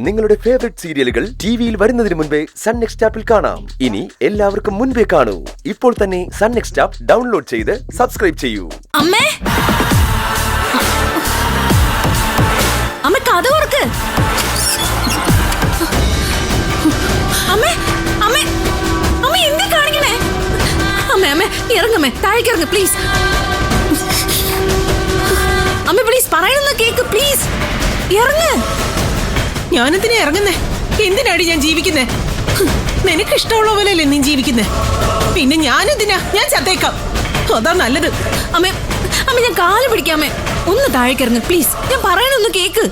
നിങ്ങളുടെ ഫേവറേറ്റ് സീരിയലുകൾ ടിവിയിൽ വരുന്നതിന് മുൻപേ സൺ നെക്സ്റ്റ് ആപ്പിൽ കാണാം. ഇനി എല്ലാവർക്കും മുൻപേ കാണൂ. ഇപ്പോൾ തന്നെ സൺ നെക്സ്റ്റ് ആപ്പ് ഡൗൺലോഡ് ചെയ്ത് സബ്സ്ക്രൈബ് ചെയ്യൂ. അമ്മേ, അമ്മ കഥ ഓർക്ക്. അമ്മേ, അമ്മേ, അമ്മ എന്താ കാണിക്കണേ? അമ്മേ, അമ്മേ ഇറങ്ങമ്മേ, താഴേക്ക് ഇറങ്ങ് പ്ലീസ്. അമ്മ പ്ലീസ് പറയുന്ന കേക്ക് പ്ലീസ്. ഇറങ്ങ്. ഞാനെന്തിനാ ഇറങ്ങുന്നേ? എന്തിനാടി ഞാൻ ജീവിക്കുന്നേ? നിനക്ക് ഇഷ്ടമുള്ള പോലെയല്ലേ നീ ജീവിക്കുന്നേ? പിന്നെ ഞാനെന്തിനാ? ഞാൻ ചത്തേക്കാം, അതാ നല്ലത്. അമ്മേ, അമ്മ ഞാൻ കാല് പിടിക്കാമേ, ഒന്ന് താഴേക്ക് ഇറങ്ങ് പ്ലീസ്. ഞാൻ പറയണൊന്ന് കേക്ക്.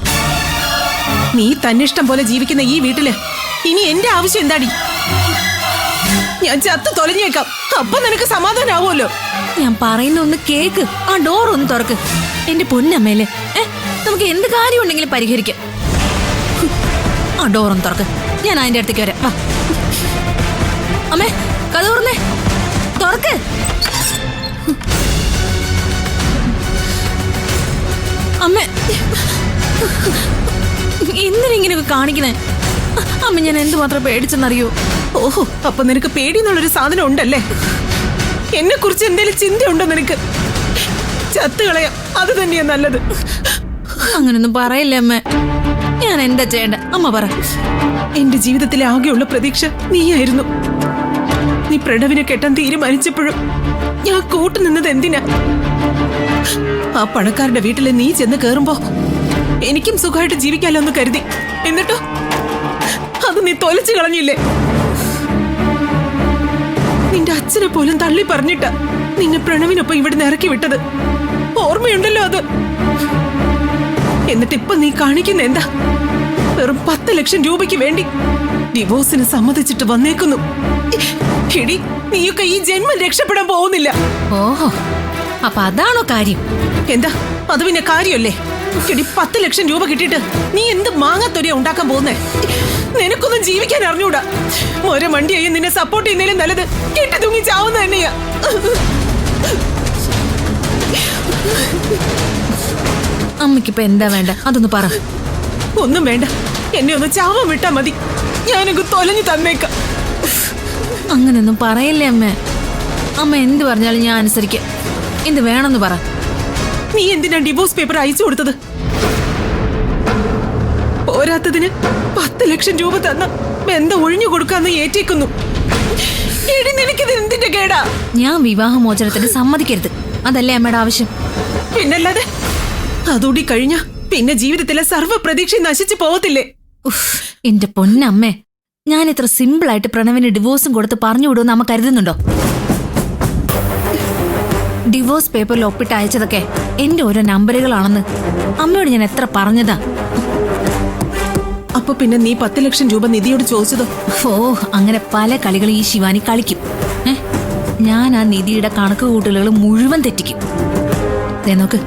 നീ തന്നിഷ്ടം പോലെ ജീവിക്കുന്ന ഈ വീട്ടില് ഇനി എന്റെ ആവശ്യം എന്താടി? ഞാൻ ചത്ത് തൊലഞ്ഞേക്കാം, അപ്പൊ നിനക്ക് സമാധാനാവുമല്ലോ. ഞാൻ പറയുന്ന ഒന്ന് കേക്ക്. ആ ഡോർ ഒന്ന് തുറക്ക് എന്റെ പൊന്നമ്മേലെ. നമുക്ക് എന്ത് കാര്യം ഉണ്ടെങ്കിലും പരിഹരിക്കാം. ആ ഡോർ ഒന്ന് തുറക്ക്, ഞാൻ അതിന്റെ അടുത്തേക്ക് വരാം. വാ അമ്മേ, കഥ തുറന്നേ, തുറക്ക്. അമ്മേ, എന്തിനിങ്ങനെയൊക്കെ കാണിക്കണേ? അമ്മ ഞാൻ എന്തുമാത്രം പേടിച്ചെന്നറിയോ? ഓഹോ, അപ്പൊ നിനക്ക് പേടിയെന്നുള്ളൊരു സാധനം ഉണ്ടല്ലേ? എന്നെ കുറിച്ച് എന്തെങ്കിലും ചിന്തയുണ്ടോ നിനക്ക്? ചത്തുകളയാം, അത് തന്നെയാ നല്ലത്. അങ്ങനൊന്നും പറയില്ലേ അമ്മ. ഞാൻ എന്താ ചെയ്യണ്ട അമ്മ പറ. എന്റെ ജീവിതത്തിലെ ആകെയുള്ള പ്രതീക്ഷ നീയായിരുന്നു. നീ പ്രണവിനെ കെട്ടാൻ തീരുമാനിച്ചപ്പോഴും ഞാൻ കൂട്ടുനിന്നത് എന്തിനാ? ആ പണക്കാരുടെ വീട്ടിലെ നീ ചെന്ന് കേറുമ്പോ എനിക്കും സുഖമായിട്ട് ജീവിക്കാലോ എന്ന് കരുതി. എന്നിട്ടോ അത് നീ തൊലച്ചു കളഞ്ഞില്ലേ? നിന്റെ അച്ഛനെ പോലും തള്ളി പറഞ്ഞിട്ടാ നിന്നെ പ്രണവിനൊപ്പം ഇവിടെ ഇറക്കി വിട്ടത്. ഓർമ്മയുണ്ടല്ലോ അത്. എന്നിട്ട് ഇപ്പൊ നീ കാണിക്കുന്ന എന്താ? വെറും 10 ലക്ഷം രൂപയ്ക്ക് വേണ്ടി ഡിവോഴ്സിന് സമ്മതിച്ചിട്ട് വന്നേക്കുന്നു. എടി, നീയൊക്കെ ഈ ജന്മം രക്ഷപ്പെടാൻ പോകുന്നില്ല. ഓഹോ, അപ്പൊ അതാണോ കാര്യം? എന്താ അത് പിന്നെ കാര്യമല്ലേ? എടി, 10 ലക്ഷം രൂപ കിട്ടിയിട്ട് നീ എന്ത് മാങ്ങാത്തൊരിയാ ഉണ്ടാക്കാൻ പോകുന്നേ? നിനക്കൊന്നും ജീവിക്കാൻ അറിഞ്ഞൂടാ. ഓരോ വണ്ടിയായി നിന്നെ സപ്പോർട്ട് ചെയ്യുന്നതിലും നല്ലത് കെട്ടി തൂങ്ങി ചാവുന്ന തന്നെയാ. അമ്മയ്ക്കിപ്പൊ എന്താ വേണ്ട അതൊന്ന് പറ. ഒന്നും വേണ്ട, എന്നെ ഒന്ന് ചാവാൻ വിട്ടാ മതി. ഞാനൊക്കെ തൊലഞ്ഞു തന്നേക്കാം. അങ്ങനൊന്നും പറയല്ലേ അമ്മ. അമ്മ എന്ത് പറഞ്ഞാലും ഞാൻ അനുസരിക്കാം. എന്ത് വേണമെന്ന് പറ. നീ എന്തിനാ ഡിവോഴ്സ് പേപ്പർ അയച്ചു കൊടുത്തത്? പോരാത്തതിന് 10 ലക്ഷം രൂപ തന്ന ബന്ധം ഒഴിഞ്ഞു കൊടുക്കാന്ന് ഏറ്റേക്കുന്നു. എടി, നിനക്കിത് എന്തിന്റെ കേടാ? ഞാൻ വിവാഹമോചനത്തിന് സമ്മതിക്കരുത്, അതല്ലേ അമ്മയുടെ ആവശ്യം? പിന്നല്ലാതെ. അതോടി കഴിഞ്ഞ പിന്നെ ജീവിതത്തിലെ സർവ്വ പ്രതീക്ഷ നശിച്ചു പോകത്തില്ലേ? എന്റെ പൊന്നമ്മേ, ഞാൻ ഇത്ര സിമ്പിൾ ആയിട്ട് പ്രണവിന് ഡിവോഴ്സും കൊടുത്ത് പറഞ്ഞു വിടുമെന്ന് അമ്മ കരുതുന്നുണ്ടോ? ഡിവോഴ്സ് പേപ്പറിൽ ഒപ്പിട്ട് അയച്ചതൊക്കെ എന്റെ ഓരോ നമ്പറുകളാണെന്ന് അമ്മയോട് ഞാൻ എത്ര പറഞ്ഞതാ. അപ്പൊ പിന്നെ നീ 10 ലക്ഷം രൂപ നിധിയോട് ചോദിച്ചതോ? ഓ, അങ്ങനെ പല കളികൾ ഈ ശിവാനി കളിക്കും. ഞാൻ ആ നിധിയുടെ കണക്ക് കൂട്ടലുകൾ മുഴുവൻ തെറ്റിക്കും. നോക്ക്,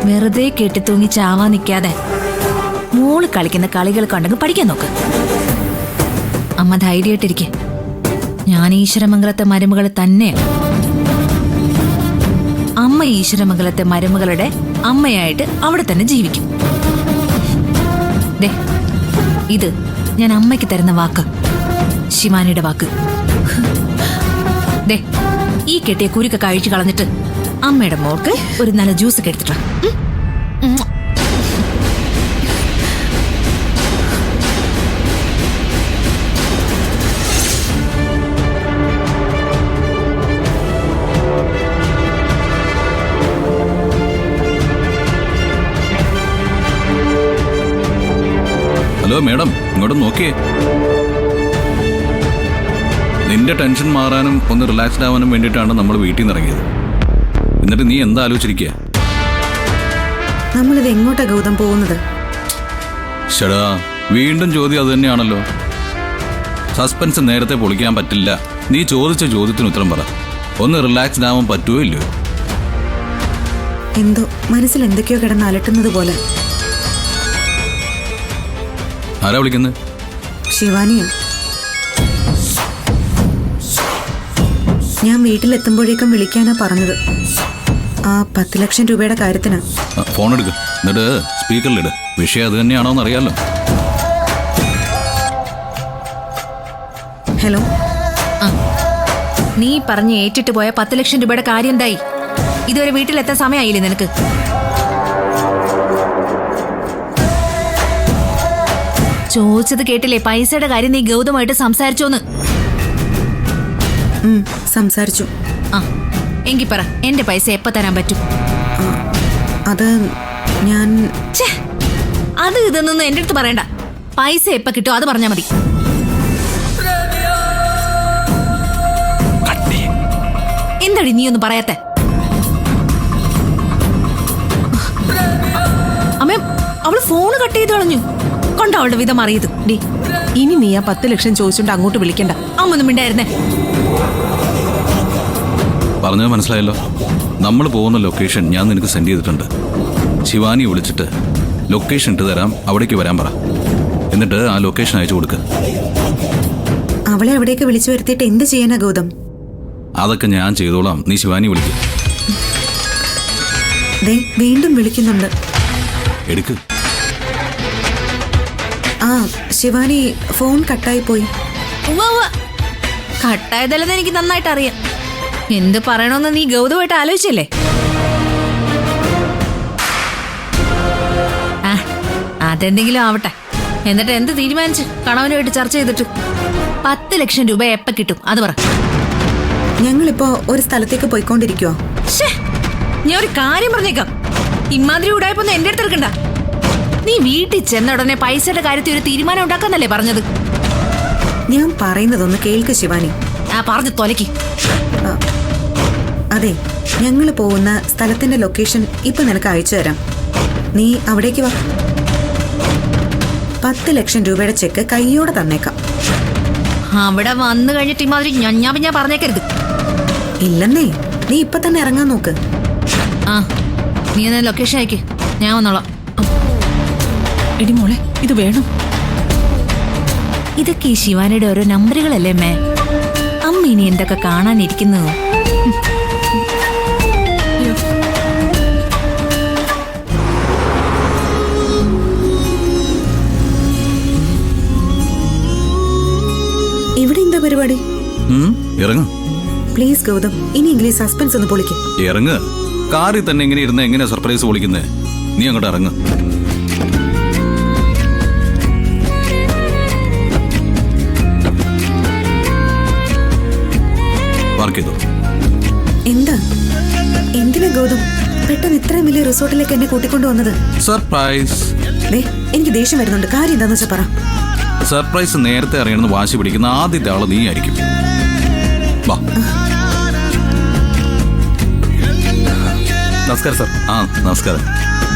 വെറുതെ കെട്ടിത്തൂങ്ങി ചാവാൻ നിൽക്കാതെ മോള് കളിക്കുന്ന കളികൾ കണ്ടെങ്കിൽ പഠിക്കാൻ നോക്ക്. അമ്മ ധൈര്യമായിട്ടിരിക്കെ. ഞാൻ ഈശ്വരമംഗലത്തെ മരുമകൾ തന്നെയാണ്. അമ്മ ഈശ്വരമംഗലത്തെ മരുമകളുടെ അമ്മയായിട്ട് അവിടെ തന്നെ ജീവിക്കും. ദേ, ഇത് ഞാൻ അമ്മയ്ക്ക് തരുന്ന വാക്ക്, ശിവാനിയുടെ വാക്ക്. ദേ, ഈ കെട്ടിയ കുരുക്ക കഴിച്ചു കളഞ്ഞിട്ട് അമ്മയുടെ മോൾക്ക് ഒരു നല്ല ജ്യൂസ് ഒക്കെ എടുത്തിട്ടാ. ഹലോ മേഡം, ഇങ്ങോട്ട് നോക്കിയേ. നിന്റെ ടെൻഷൻ മാറാനും ഒന്ന് റിലാക്സ്ഡ് ആവാനും വേണ്ടിയിട്ടാണ് നമ്മൾ വീട്ടിൽ നിന്ന് ഇറങ്ങിയത്. എന്നിട്ട് നീ എന്താ ആലോചിച്ചിരിക്കുക? നമ്മളിത് എങ്ങോട്ടാ ഗൗതം പോകുന്നത്? ഷടാ, വീണ്ടും ചോദ്യം അത് തന്നെയാണല്ലോ. സസ്പെൻസ് നേരത്തെ പൊളിക്കാൻ പറ്റില്ല. നീ ചോദിച്ച ചോദ്യത്തിന് ഉത്തരം പറ. ഒന്ന് റിലാക്സ്ഡ് ആവാൻ പറ്റുമോ ഇല്ലയോ? എന്തോ മനസ്സിൽ എന്തൊക്കെയോ കിടന്ന് അലട്ടുന്നത് പോലെ. ആരാ വിളിക്കുന്നത്? ശിവാനിയാ. ഞാൻ വീട്ടിലെത്തുമ്പോഴേക്കും വിളിക്കാനാ പറഞ്ഞത്. ആ 10 ലക്ഷം രൂപയുടെ കാര്യത്തിനാ. ഫോൺ എടുക്കുക, എന്നിട്ട് സ്പീക്കറിലിട്. വിഷയം അത് തന്നെയാണോന്ന് അറിയാലോ. ഹലോ. ആ നീ പറഞ്ഞ് ഏറ്റിട്ട് പോയ 10 ലക്ഷം രൂപയുടെ കാര്യം എന്തായി? ഇതുവരെ വീട്ടിലെത്താൻ സമയമായില്ലേ നിനക്ക്? ചോദിച്ചത് കേട്ടില്ലേ? പൈസയുടെ കാര്യം നീ ഗൗതമായിട്ട് സംസാരിച്ചോന്ന്? സംസാരിച്ചു. ആ എങ്കി പറ, എന്റെ പൈസ എപ്പോ തരാൻ പറ്റും? അത് ഞാൻ ഛേ, അത് ഇതൊന്നും എന്റെ അടുത്ത് പറയണ്ട. പൈസ എപ്പോ കിട്ടും അത് പറഞ്ഞാ മതി. എന്താടി നീ ഒന്നും പറയാത്തെ? അമ്മ, അവള് ഫോണ് കട്ട് ചെയ്ത് കളഞ്ഞു. കൊണ്ടോ അവളുടെ വിധം അറിയത്. ഡി, ഇനി നീ ആ 10 ലക്ഷം ചോദിച്ചോണ്ട് അങ്ങോട്ട് വിളിക്കണ്ട. അമ്മൊന്നും മിണ്ടായിരുന്നേ. പറഞ്ഞത് മനസ്സിലായല്ലോ. നമ്മൾ പോകുന്ന ലൊക്കേഷൻ ഞാൻ നിനക്ക് സെൻഡ് ചെയ്തിട്ടുണ്ട്. ശിവാനി വിളിച്ചിട്ട് ലൊക്കേഷൻ ഇട്ട് തരാം, അവിടേക്ക് വരാൻ പറ. എന്നിട്ട് ആ ലൊക്കേഷൻ അയച്ചു കൊടുക്ക്. അവളെ അവിടേക്ക് വിളിച്ചു വരുത്തിയിട്ട് എന്ത് ചെയ്യാനാ ഗൗതം? അതൊക്കെ ഞാൻ ചെയ്തോളാം, നീ ശിവാനി വിളിക്ക്. ദേ വീണ്ടും വിളിക്കുന്നുണ്ട്. എടുക്ക്. ആ ശിവാനി, ഫോൺ കട്ടായി പോയി. കട്ടായതല്ലെന്ന് എനിക്ക് നന്നായിട്ട് അറിയാം. എന്ത് പറയണമെന്ന് നീ ഗൗതമായിട്ട് ആലോചിച്ചല്ലേ? ആ അതെന്തെങ്കിലും ആവട്ടെ. എന്നിട്ട് എന്ത് തീരുമാനിച്ച് കണവനുമായിട്ട് ചർച്ച ചെയ്തിട്ട് 10 ലക്ഷം രൂപ എപ്പ കിട്ടും അത് പറ. ഞങ്ങളിപ്പോ ഒരു സ്ഥലത്തേക്ക് പോയിക്കൊണ്ടിരിക്കുവോ? ഞാൻ ഒരു കാര്യം പറഞ്ഞേക്കാം. ഇമാതിരി ഉടായ്പൊന്നും എന്റെ അടുത്ത് എടുക്കണ്ട. നീ വീട്ടിൽ ചെന്ന ഉടനെ പൈസയുടെ കാര്യത്തിൽ ഒരു തീരുമാനം ഉണ്ടാക്കാന്നല്ലേ പറഞ്ഞത്? ഞാൻ പറയുന്നതൊന്ന് കേൾക്ക് ശിവാനി. ആ പറഞ്ഞു തൊലക്ക്. അതെ, ഞങ്ങൾ പോകുന്ന സ്ഥലത്തിന്റെ ലൊക്കേഷൻ ഇപ്പൊ നിനക്ക് അയച്ചു തരാം. നീ അവിടേക്ക് വാ. 10 ലക്ഷം രൂപയുടെ ചെക്ക് കയ്യോടെ തന്നേക്കാം. അവിടെ വന്നു കഴിഞ്ഞിട്ട് ഇമാതിരി ഞാൻ പറഞ്ഞേക്കരുത്. ഇല്ലെന്നേ, നീ ഇപ്പൊ തന്നെ ഇറങ്ങാൻ നോക്ക്. ആ നീ എന്നാ ലൊക്കേഷൻ അയക്ക്, ഞാൻ വന്നോളാം. എടി മോളെ, ഇത് വേണം. ഇതൊക്കെ ഈ ശിവാനിയുടെ ഓരോ നമ്പറുകളല്ലേ അമ്മേ? അമ്മ ഇനി എന്തൊക്കെ കാണാനിരിക്കുന്നു. ഇവിടെ എന്താ പരിപാടി? ഇറങ്ങ് പ്ലീസ് ഗൗതം, ഇനിയെങ്കിലും സസ്പെൻസ് ഒന്ന് പൊളിക്കും. ഇറങ്ങ്. കാറിൽ തന്നെ ഇങ്ങനെ ഇരുന്ന് എങ്ങനെയാ സർപ്രൈസ് വിളിക്കുന്നത്? നീ അങ്ങോട്ട് ഇറങ്ങ്. വർക്ക് ചെയ്തോ. എന്താ? എന്തിനാ ഗൗതം പെട്ടെന്ന് ഇത്രയും വലിയ റിസോർട്ടിലേക്ക് എന്നെ കൂട്ടിക്കൊണ്ടു വന്നത്? സർപ്രൈസ്. എനിക്ക് ദേഷ്യം വരുന്നുണ്ട്. കാര്യം എന്താന്ന് വെച്ചാ പറ. സർപ്രൈസ് നേരത്തെ അറിയണമെന്ന് വാശി പിടിക്കുന്ന ആദ്യത്തെ ആള് നീ ആയിരിക്കും. വാ. നമസ്കാരം സാർ. ആ നമസ്കാരം.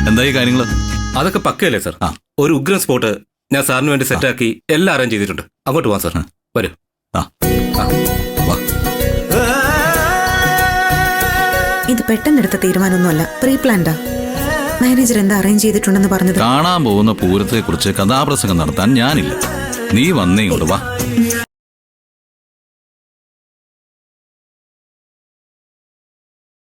എന്തായി കാര്യങ്ങള്? അതൊക്കെ പക്കയല്ലേ സാർ? ഒരു ഉഗ്രൻ സ്പോട്ട് ഞാൻ സാറിന് വേണ്ടി സെറ്റാക്കി എല്ലാം അറേഞ്ച് ചെയ്തിട്ടുണ്ട്. അങ്ങോട്ട് പോവാം സാർ. വരൂ. വാ. ഇത് പെട്ടെന്നെടുത്ത തീരുമാനമൊന്നുമല്ല, പ്രീ പ്ലാൻഡാ. മാനേജർ എന്താ അറേഞ്ച് ചെയ്തിട്ടുണ്ടെന്ന് പറഞ്ഞത്? കാണാൻ പോകുന്ന പൂരത്തെ കുറിച്ച് കഥാപ്രസംഗം നടത്താൻ ഞാനില്ല. നീ വന്നേ ഇങ്ങോട്ട് വാ.